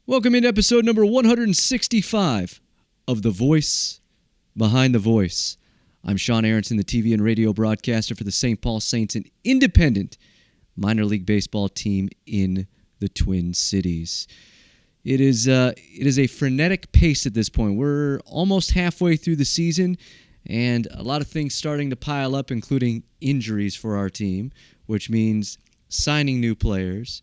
Welcome into episode number 165 of The Voice Behind the Voice. I'm Sean Aronson, the TV and radio broadcaster for the St. Paul Saints, an independent minor league baseball team in the Twin Cities. It is a frenetic pace at this point. We're almost halfway through the season, and a lot of things starting to pile up, including injuries for our team, which means signing new players.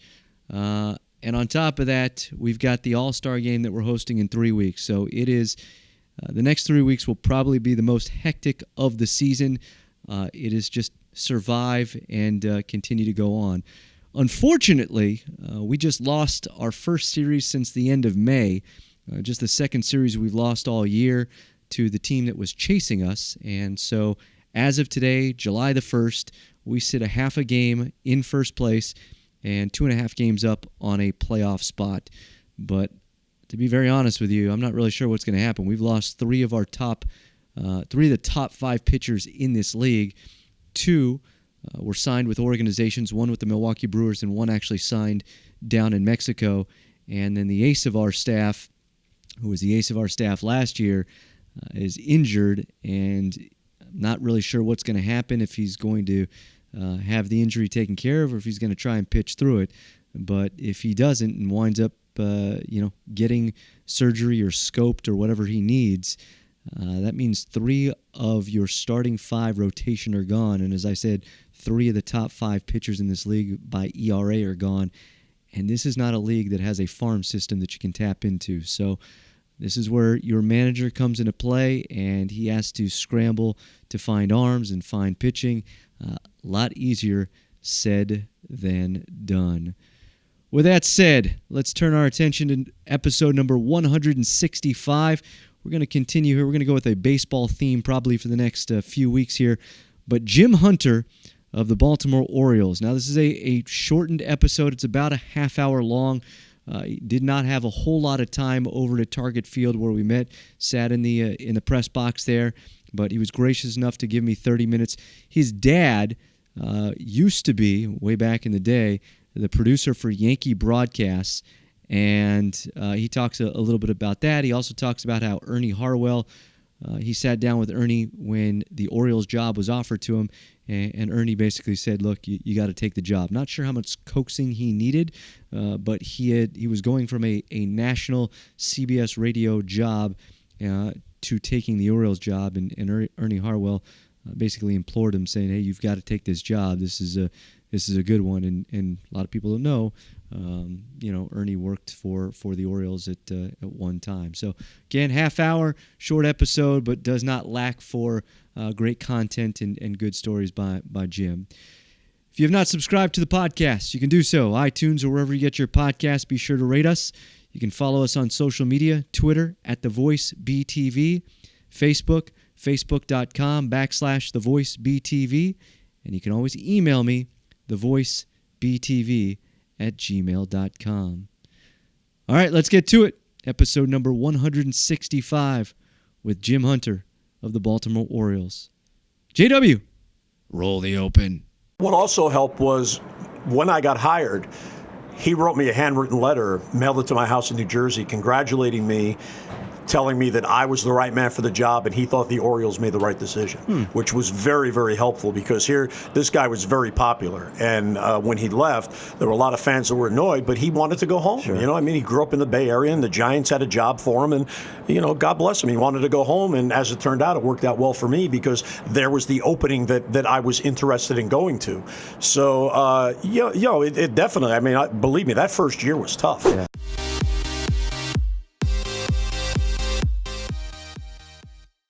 And on top of that, we've got the All-Star game that we're hosting in 3 weeks. So it is the next 3 weeks will probably be the most hectic of the season. It is just survive and continue to go on. Unfortunately, we just lost our first series since the end of May. Just the second series we've lost all year to the team that was chasing us. And so as of today, July the 1st, we sit a half a game in first place and 2.5 games up on a playoff spot. But to be very honest with you, I'm not really sure what's going to happen. We've lost three of the top 5 pitchers in this league. 2 were signed with organizations, one with the Milwaukee Brewers and one actually signed down in Mexico. And then the ace of our staff, who was the ace of our staff last year, is injured, and I'm not really sure what's going to happen, if he's going to have the injury taken care of or if he's going to try and pitch through it. But if he doesn't and winds up getting surgery or scoped or whatever he needs, that means 3 of your starting 5 rotation are gone. And as I said, 3 of the top 5 pitchers in this league by ERA are gone. And this is not a league that has a farm system that you can tap into. So this is where your manager comes into play, and he has to scramble to find arms and find pitching. A lot easier said than done. With that said, let's turn our attention to episode number 165. We're going to continue here. We're going to go with a baseball theme probably for the next few weeks here. But Jim Hunter of the Baltimore Orioles. Now, this is a shortened episode. It's about a half hour long. He did not have a whole lot of time over at Target Field where we met, sat in the press box there, but he was gracious enough to give me 30 minutes. His dad used to be, way back in the day, the producer for Yankee broadcasts, and he talks a little bit about that. He also talks about how Ernie Harwell, he sat down with Ernie when the Orioles job was offered to him, and Ernie basically said, look, you got to take the job. Not sure how much coaxing he needed, but he was going from a national CBS radio job to taking the Orioles job, and Ernie Harwell basically implored him, saying, hey, you've got to take this job. This is a good one. And a lot of people don't know, Ernie worked for the Orioles at one time. So again, half hour, short episode, but does not lack for great content and good stories by Jim. If you have not subscribed to the podcast, you can do so. iTunes or wherever you get your podcasts, be sure to rate us. You can follow us on social media, Twitter @TheVoiceBTV, Facebook, facebook.com/TheVoiceBTV, and you can always email me, thevoicebtv@gmail.com. All right, let's get to it. Episode number 165 with Jim Hunter of the Baltimore Orioles. JW, roll the open. What also helped was when I got hired, he wrote me a handwritten letter, mailed it to my house in New Jersey, congratulating me, telling me that I was the right man for the job, and he thought the Orioles made the right decision, which was very, very helpful, because this guy was very popular. And when he left, there were a lot of fans that were annoyed, but he wanted to go home. Sure. He grew up in the Bay Area, and the Giants had a job for him, and, God bless him. He wanted to go home, and as it turned out, it worked out well for me, because there was the opening that I was interested in going to. So, it definitely, believe me, that first year was tough. Yeah.